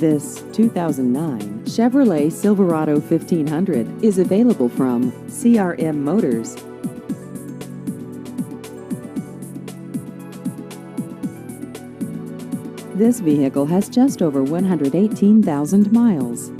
This 2009 Chevrolet Silverado 1500 is available from CRM Motors. This vehicle has just over 118,000 miles.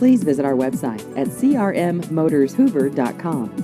Please visit our website at crmmotorshoover.com.